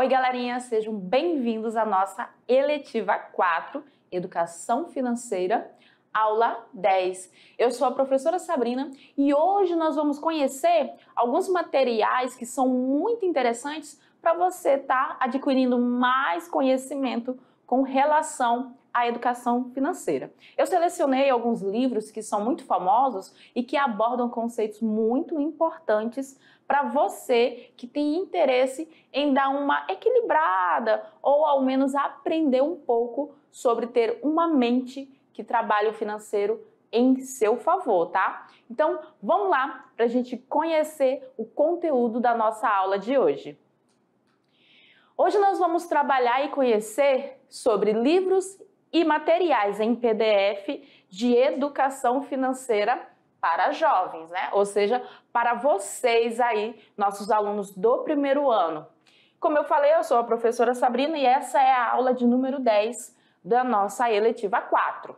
Oi, galerinha, sejam bem-vindos à nossa eletiva 4, Educação Financeira, aula 10. Eu sou a professora Sabrina e hoje nós vamos conhecer alguns materiais que são muito interessantes para você estar adquirindo mais conhecimento com relação à educação financeira. Eu selecionei alguns livros que são muito famosos e que abordam conceitos muito importantes para você que tem interesse em dar uma equilibrada ou ao menos aprender um pouco sobre ter uma mente que trabalhe o financeiro em seu favor, tá? Então, vamos lá para a gente conhecer o conteúdo da nossa aula de hoje. Hoje nós vamos trabalhar e conhecer sobre livros e materiais em PDF de educação financeira para jovens, né? Ou seja, para vocês aí, nossos alunos do primeiro ano. Como eu falei, eu sou a professora Sabrina e essa é a aula de número 10 da nossa eletiva 4.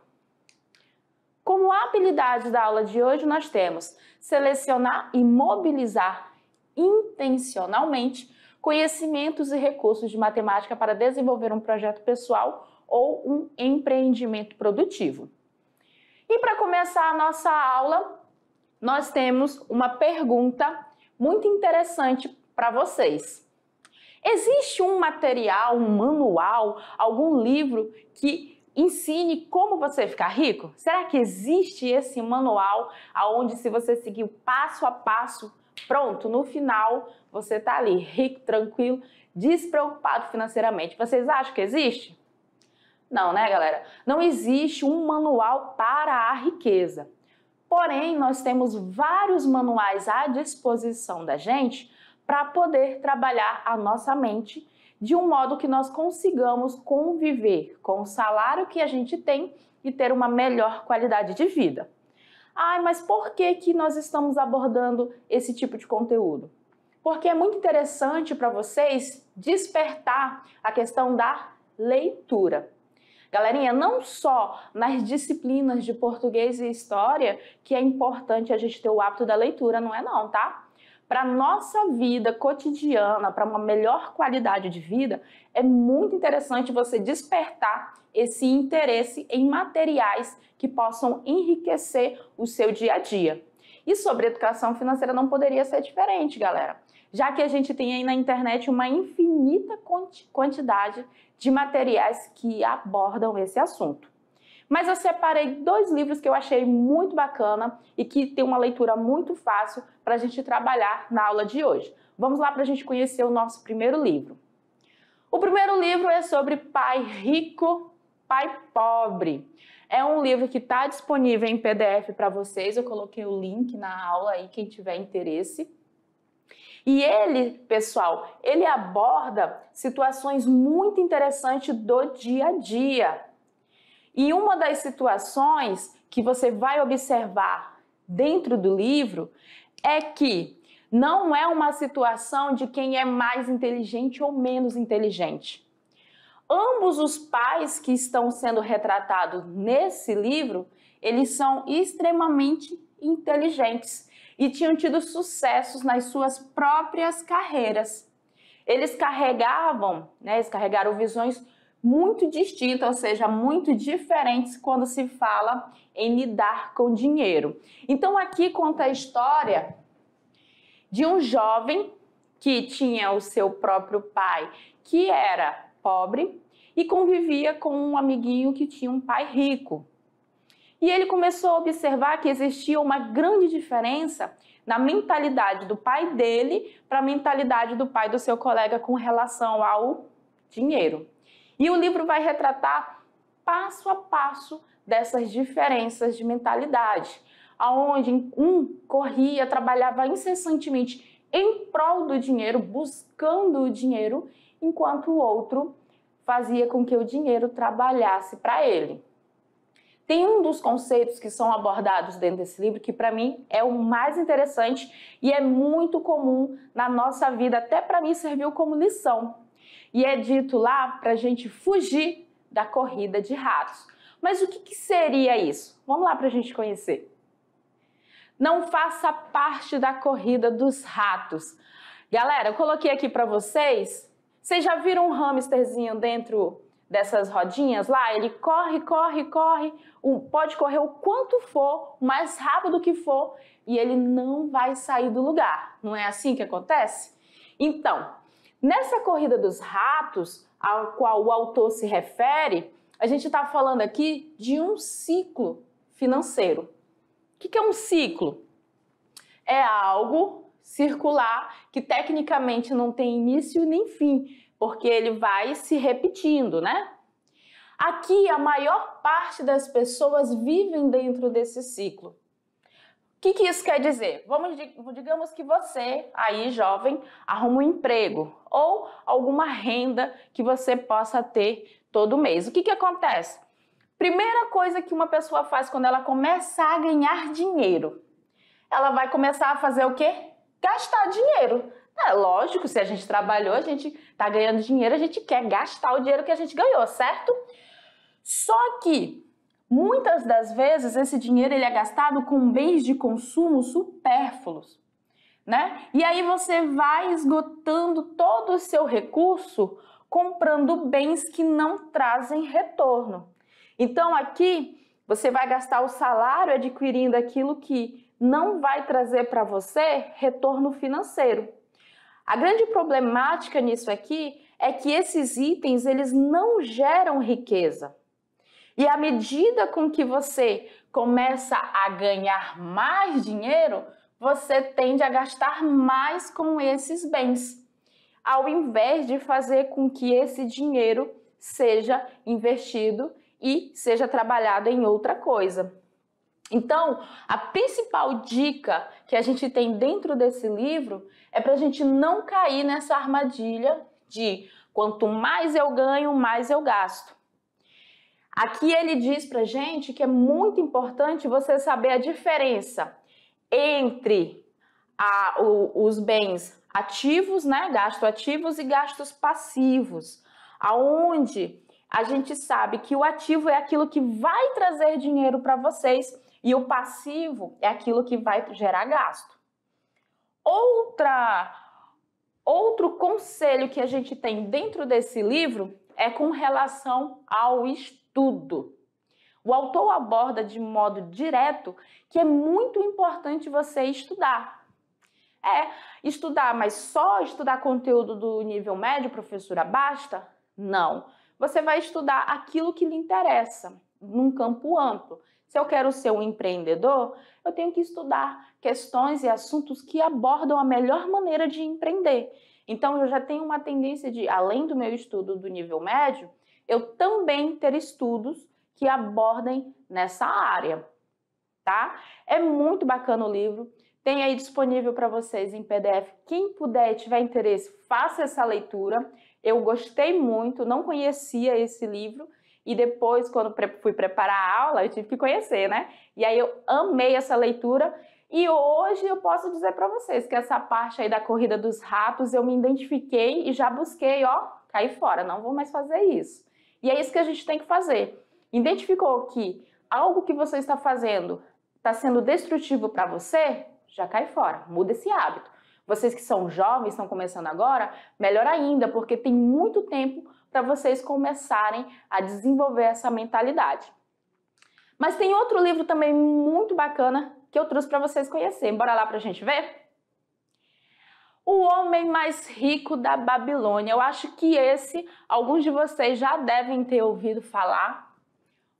Como habilidade da aula de hoje, nós temos selecionar e mobilizar intencionalmente conhecimentos e recursos de matemática para desenvolver um projeto pessoal ou um empreendimento produtivo. E para começar a nossa aula, nós temos uma pergunta muito interessante para vocês. Existe um material, um manual, algum livro que ensine como você ficar rico? Será que existe esse manual onde, se você seguir passo a passo, pronto, no final você está ali rico, tranquilo, despreocupado financeiramente? Vocês acham que existe? Não, né, galera? Não existe um manual para a riqueza. Porém, nós temos vários manuais à disposição da gente para poder trabalhar a nossa mente de um modo que nós consigamos conviver com o salário que a gente tem e ter uma melhor qualidade de vida. Ai, mas por que nós estamos abordando esse tipo de conteúdo? Porque é muito interessante para vocês despertar a questão da leitura. Galerinha, não só nas disciplinas de português e história que é importante a gente ter o hábito da leitura, não é não, tá? Para a nossa vida cotidiana, para uma melhor qualidade de vida, é muito interessante você despertar esse interesse em materiais que possam enriquecer o seu dia a dia. E sobre educação financeira não poderia ser diferente, galera. Já que a gente tem aí na internet uma infinita quantidade de materiais que abordam esse assunto. Mas eu separei dois livros que eu achei muito bacana e que tem uma leitura muito fácil para a gente trabalhar na aula de hoje. Vamos lá para a gente conhecer o nosso primeiro livro. O primeiro livro é sobre Pai Rico, Pai Pobre. É um livro que está disponível em PDF para vocês. Eu coloquei o link na aula aí, quem tiver interesse. E ele, pessoal, ele aborda situações muito interessantes do dia a dia. E uma das situações que você vai observar dentro do livro é que não é uma situação de quem é mais inteligente ou menos inteligente. Ambos os pais que estão sendo retratados nesse livro, eles são extremamente inteligentes e tinham tido sucessos nas suas próprias carreiras. Eles carregaram visões muito distintas, ou seja, muito diferentes quando se fala em lidar com dinheiro. Então aqui conta a história de um jovem que tinha o seu próprio pai, que era pobre, e convivia com um amiguinho que tinha um pai rico. E ele começou a observar que existia uma grande diferença na mentalidade do pai dele para a mentalidade do pai do seu colega com relação ao dinheiro. E o livro vai retratar passo a passo dessas diferenças de mentalidade, aonde um corria, trabalhava incessantemente em prol do dinheiro, buscando o dinheiro, enquanto o outro fazia com que o dinheiro trabalhasse para ele. Tem um dos conceitos que são abordados dentro desse livro que para mim é o mais interessante e é muito comum na nossa vida, até para mim serviu como lição. E é dito lá para a gente fugir da corrida de ratos. Mas o que seria isso? Vamos lá para a gente conhecer. Não faça parte da corrida dos ratos. Galera, eu coloquei aqui para vocês Vocês já viram um hamsterzinho dentro dessas rodinhas lá? Ele corre, corre, corre, pode correr o quanto for, o mais rápido que for, e ele não vai sair do lugar. Não é assim que acontece? Então, nessa corrida dos ratos, a qual o autor se refere, a gente está falando aqui de um ciclo financeiro. O que é um ciclo? É algo circular que tecnicamente não tem início nem fim, porque ele vai se repetindo, né? Aqui a maior parte das pessoas vivem dentro desse ciclo. O que isso quer dizer? Digamos que você, aí jovem, arruma um emprego ou alguma renda que você possa ter todo mês. O que acontece? Primeira coisa que uma pessoa faz quando ela começa a ganhar dinheiro, ela vai começar a fazer o quê? Gastar dinheiro. É lógico, se a gente trabalhou, a gente está ganhando dinheiro, a gente quer gastar o dinheiro que a gente ganhou, certo? Só que muitas das vezes esse dinheiro ele é gastado com bens de consumo supérfluos, né? E aí você vai esgotando todo o seu recurso comprando bens que não trazem retorno. Então aqui você vai gastar o salário adquirindo aquilo que não vai trazer para você retorno financeiro. A grande problemática nisso aqui é que esses itens eles não geram riqueza. E à medida com que você começa a ganhar mais dinheiro, você tende a gastar mais com esses bens, ao invés de fazer com que esse dinheiro seja investido e seja trabalhado em outra coisa. Então, a principal dica que a gente tem dentro desse livro é para a gente não cair nessa armadilha de quanto mais eu ganho, mais eu gasto. Aqui ele diz para a gente que é muito importante você saber a diferença entre os bens ativos, né, gastos ativos e gastos passivos, aonde a gente sabe que o ativo é aquilo que vai trazer dinheiro para vocês e o passivo é aquilo que vai gerar gasto. Outro conselho que a gente tem dentro desse livro é com relação ao estudo. O autor aborda de modo direto que é muito importante você estudar. Estudar, mas só estudar conteúdo do nível médio, professora, basta? Não. Você vai estudar aquilo que lhe interessa, num campo amplo. Se eu quero ser um empreendedor, eu tenho que estudar questões e assuntos que abordam a melhor maneira de empreender. Então, eu já tenho uma tendência de, além do meu estudo do nível médio, eu também ter estudos que abordem nessa área, tá? É muito bacana o livro. Tem aí disponível para vocês em PDF. Quem puder e tiver interesse, faça essa leitura. Eu gostei muito, não conhecia esse livro. E depois, quando fui preparar a aula, eu tive que conhecer, né? E aí eu amei essa leitura. E hoje eu posso dizer para vocês que essa parte aí da corrida dos ratos, eu me identifiquei e já busquei, ó, cair fora. Não vou mais fazer isso. E é isso que a gente tem que fazer. Identificou que algo que você está fazendo está sendo destrutivo para você? Já cai fora, muda esse hábito. Vocês que são jovens, estão começando agora, melhor ainda, porque tem muito tempo para vocês começarem a desenvolver essa mentalidade. Mas tem outro livro também muito bacana que eu trouxe para vocês conhecerem. Bora lá para a gente ver? O Homem Mais Rico da Babilônia. Eu acho que alguns de vocês já devem ter ouvido falar,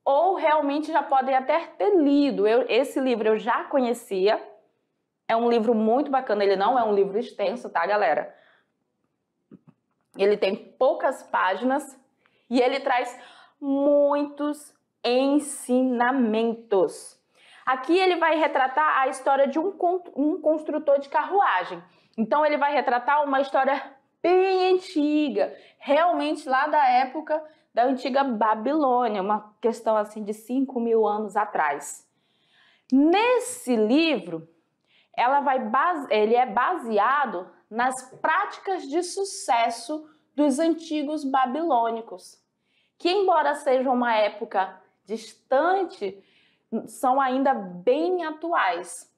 ou realmente já podem até ter lido. Esse livro eu já conhecia. É um livro muito bacana, ele não é um livro extenso, tá, galera? Ele tem poucas páginas e ele traz muitos ensinamentos. Aqui ele vai retratar a história de um construtor de carruagem. Então ele vai retratar uma história bem antiga, realmente lá da época da antiga Babilônia, uma questão assim de 5.000 anos atrás. Nesse livro, ele é baseado nas práticas de sucesso dos antigos babilônicos, que embora seja uma época distante, são ainda bem atuais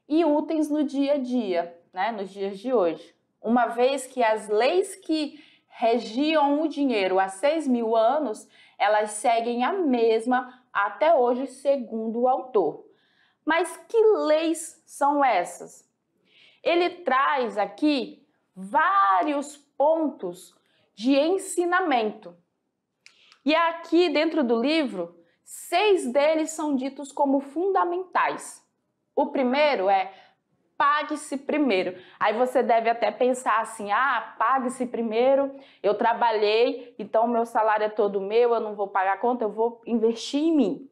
e úteis no dia a dia, né, nos dias de hoje. Uma vez que as leis que regiam o dinheiro há 6.000 anos, elas seguem a mesma até hoje, segundo o autor. Mas que leis são essas? Ele traz aqui vários pontos de ensinamento. E aqui dentro do livro, 6 deles são ditos como fundamentais. O primeiro é pague-se primeiro. Aí você deve até pensar assim, pague-se primeiro, eu trabalhei, então o meu salário é todo meu, eu não vou pagar a conta, eu vou investir em mim.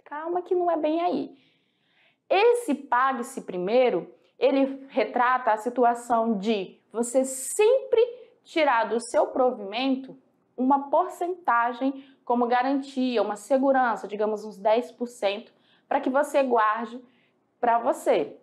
Calma que não é bem aí. Esse pague-se primeiro, ele retrata a situação de você sempre tirar do seu provimento uma porcentagem como garantia, uma segurança, digamos uns 10%, para que você guarde para você,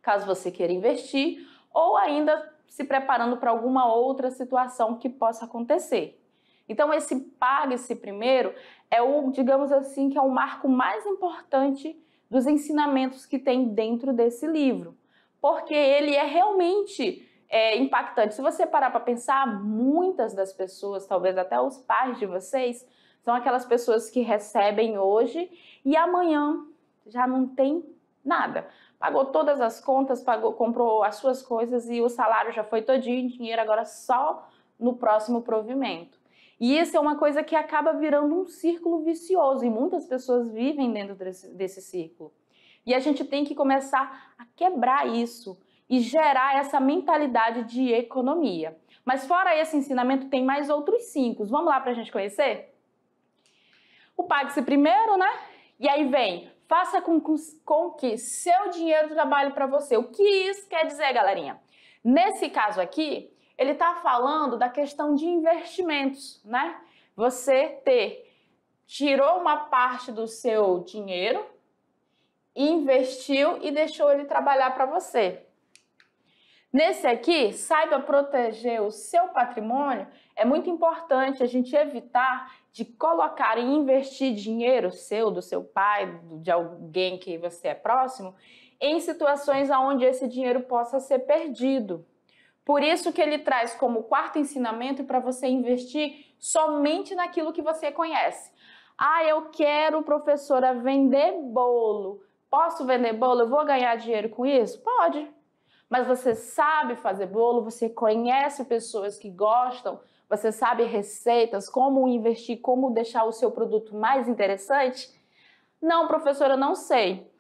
caso você queira investir ou ainda se preparando para alguma outra situação que possa acontecer. Então esse pague-se primeiro é digamos assim, que é o marco mais importante dos ensinamentos que tem dentro desse livro, porque ele é realmente impactante. Se você parar para pensar, muitas das pessoas, talvez até os pais de vocês, são aquelas pessoas que recebem hoje e amanhã já não tem nada. Pagou todas as contas, comprou as suas coisas e o salário já foi todinho, dinheiro agora só no próximo provimento. E isso é uma coisa que acaba virando um círculo vicioso e muitas pessoas vivem dentro desse círculo. E a gente tem que começar a quebrar isso e gerar essa mentalidade de economia. Mas fora esse ensinamento, tem mais outros 5. Vamos lá para a gente conhecer? O pague-se primeiro, né? E aí vem, faça com que seu dinheiro trabalhe para você. O que isso quer dizer, galerinha? Nesse caso aqui, ele está falando da questão de investimentos, né? Você tirou uma parte do seu dinheiro, investiu e deixou ele trabalhar para você. Nesse aqui, saiba proteger o seu patrimônio. É muito importante a gente evitar de colocar e investir dinheiro seu, do seu pai, de alguém que você é próximo, em situações onde esse dinheiro possa ser perdido. Por isso que ele traz como quarto ensinamento para você investir somente naquilo que você conhece. Eu quero, professora, vender bolo. Posso vender bolo? Eu vou ganhar dinheiro com isso? Pode. Mas você sabe fazer bolo, você conhece pessoas que gostam, você sabe receitas, como investir, como deixar o seu produto mais interessante? Não, professora, não sei.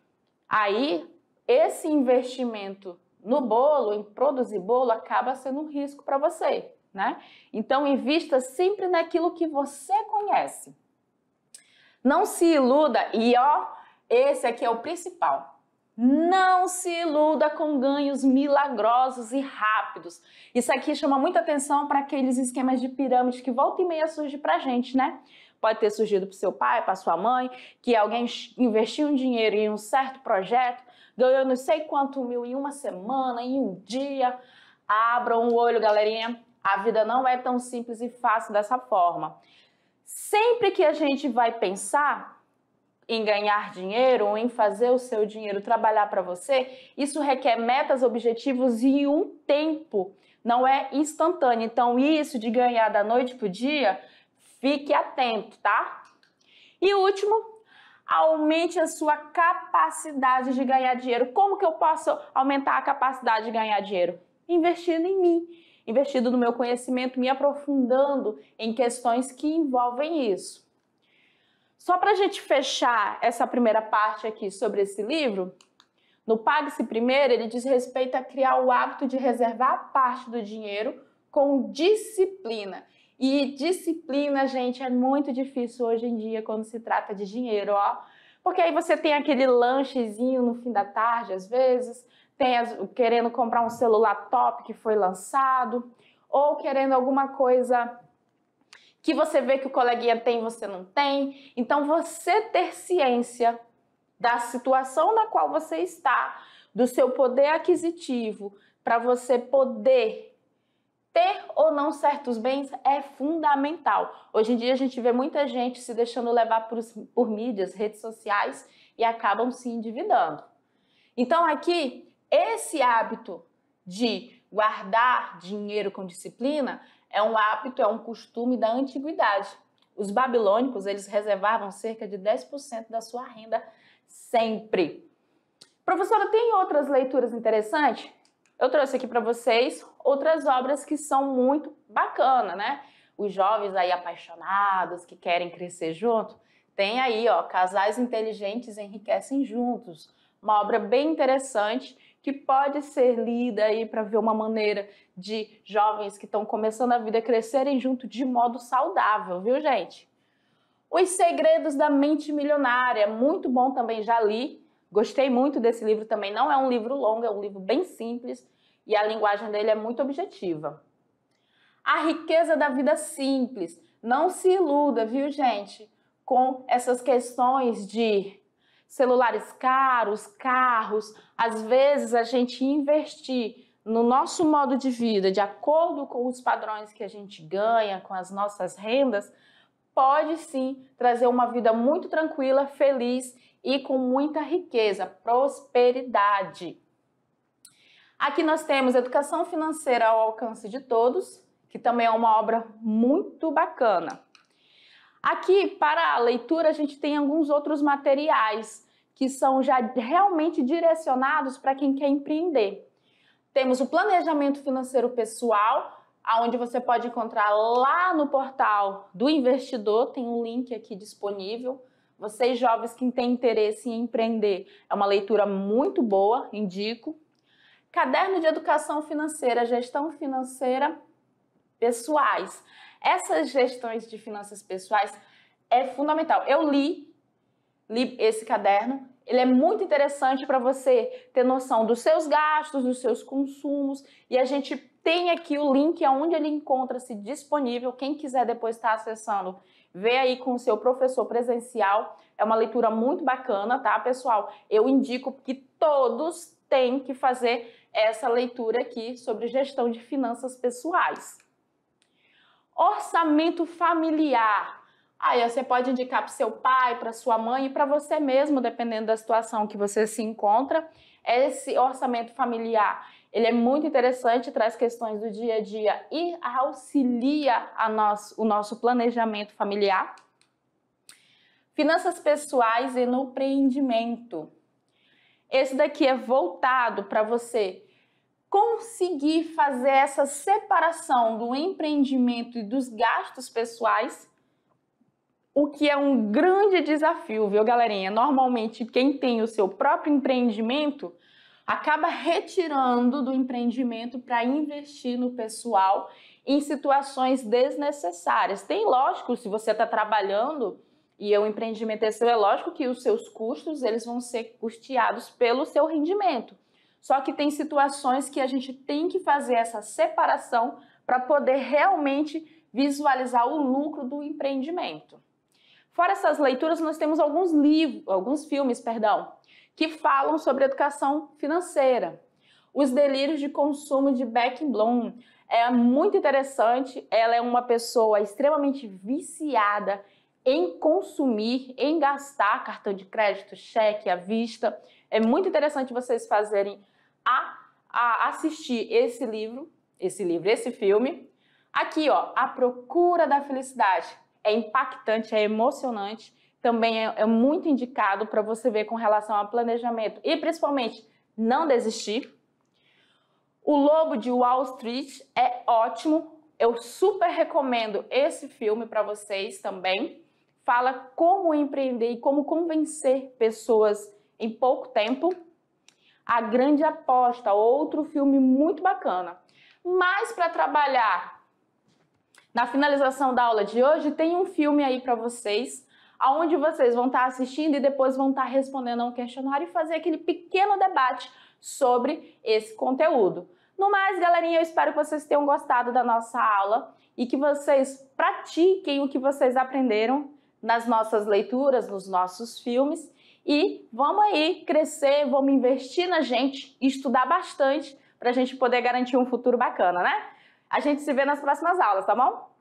Aí, esse investimento no bolo, em produzir bolo, acaba sendo um risco para você, né? Então, invista sempre naquilo que você conhece. Não se iluda, e esse aqui é o principal. Não se iluda com ganhos milagrosos e rápidos. Isso aqui chama muita atenção para aqueles esquemas de pirâmide que volta e meia surge para a gente, né? Pode ter surgido para o seu pai, para sua mãe, que alguém investiu um dinheiro em um certo projeto, ganhou não sei quanto mil em uma semana, em um dia. Abram o olho, galerinha. A vida não é tão simples e fácil dessa forma. Sempre que a gente vai pensar em ganhar dinheiro ou em fazer o seu dinheiro trabalhar para você, isso requer metas, objetivos e um tempo, não é instantâneo. Então, isso de ganhar da noite para o dia, fique atento, tá? E último, aumente a sua capacidade de ganhar dinheiro. Como que eu posso aumentar a capacidade de ganhar dinheiro? Investindo em mim, investindo no meu conhecimento, me aprofundando em questões que envolvem isso. Só para a gente fechar essa primeira parte aqui sobre esse livro, no Pague-se Primeiro, ele diz respeito a criar o hábito de reservar parte do dinheiro com disciplina. E disciplina, gente, é muito difícil hoje em dia quando se trata de dinheiro, porque aí você tem aquele lanchezinho no fim da tarde, às vezes, querendo comprar um celular top que foi lançado, ou querendo alguma coisa que você vê que o coleguinha tem e você não tem. Então, você ter ciência da situação na qual você está, do seu poder aquisitivo, para você poder ter ou não certos bens, é fundamental. Hoje em dia, a gente vê muita gente se deixando levar por mídias, redes sociais, e acabam se endividando. Então, aqui, esse hábito de guardar dinheiro com disciplina é um hábito, é um costume da antiguidade. Os babilônicos, eles reservavam cerca de 10% da sua renda sempre. Professora, tem outras leituras interessantes? Eu trouxe aqui para vocês outras obras que são muito bacanas, né? Os jovens aí apaixonados, que querem crescer junto, tem aí, ó, Casais Inteligentes Enriquecem Juntos, uma obra bem interessante que pode ser lida aí para ver uma maneira de jovens que estão começando a vida crescerem junto de modo saudável, viu, gente? Os Segredos da Mente Milionária, muito bom também, já li. Gostei muito desse livro também, não é um livro longo, é um livro bem simples e a linguagem dele é muito objetiva. A Riqueza da Vida Simples, não se iluda, viu, gente, com essas questões de celulares caros, carros. Às vezes a gente investir no nosso modo de vida, de acordo com os padrões que a gente ganha, com as nossas rendas, pode sim trazer uma vida muito tranquila, feliz e com muita riqueza, prosperidade. Aqui nós temos Educação Financeira ao Alcance de Todos, que também é uma obra muito bacana. Aqui, para a leitura, a gente tem alguns outros materiais que são já realmente direcionados para quem quer empreender. Temos o Planejamento Financeiro Pessoal, onde você pode encontrar lá no portal do investidor, tem um link aqui disponível. Vocês jovens que têm interesse em empreender, é uma leitura muito boa, indico. Caderno de Educação Financeira, Gestão Financeira Pessoais. Essas gestões de finanças pessoais é fundamental. Eu li esse caderno, ele é muito interessante para você ter noção dos seus gastos, dos seus consumos, e a gente tem aqui o link onde ele encontra-se disponível. Quem quiser depois estar acessando, vê aí com o seu professor presencial. É uma leitura muito bacana, tá, pessoal? Eu indico que todos têm que fazer essa leitura aqui sobre gestão de finanças pessoais. Orçamento familiar. Aí você pode indicar para o seu pai, para sua mãe e para você mesmo, dependendo da situação que você se encontra. Esse orçamento familiar, ele é muito interessante, traz questões do dia a dia e auxilia o nosso planejamento familiar. Finanças pessoais e no empreendimento. Esse daqui é voltado para você conseguir fazer essa separação do empreendimento e dos gastos pessoais, o que é um grande desafio, viu, galerinha? Normalmente, quem tem o seu próprio empreendimento acaba retirando do empreendimento para investir no pessoal em situações desnecessárias. Tem, lógico, se você está trabalhando e o empreendimento é seu, é lógico que os seus custos eles vão ser custeados pelo seu rendimento. Só que tem situações que a gente tem que fazer essa separação para poder realmente visualizar o lucro do empreendimento. Fora essas leituras, nós temos alguns filmes, que falam sobre educação financeira. Os Delírios de Consumo de Beck Bloom. É muito interessante, ela é uma pessoa extremamente viciada em consumir, em gastar cartão de crédito, cheque, à vista. É muito interessante vocês fazerem assistir esse filme. Aqui, ó, A Procura da Felicidade. É impactante, é emocionante, também é muito indicado para você ver com relação ao planejamento e principalmente não desistir. O Lobo de Wall Street é ótimo, eu super recomendo esse filme para vocês também. Fala como empreender e como convencer pessoas em pouco tempo. A Grande Aposta, outro filme muito bacana. Mas para trabalhar na finalização da aula de hoje, tem um filme aí para vocês, onde vocês vão estar assistindo e depois vão estar respondendo a um questionário e fazer aquele pequeno debate sobre esse conteúdo. No mais, galerinha, eu espero que vocês tenham gostado da nossa aula e que vocês pratiquem o que vocês aprenderam nas nossas leituras, nos nossos filmes. E vamos aí crescer, vamos investir na gente, estudar bastante para a gente poder garantir um futuro bacana, né? A gente se vê nas próximas aulas, tá bom?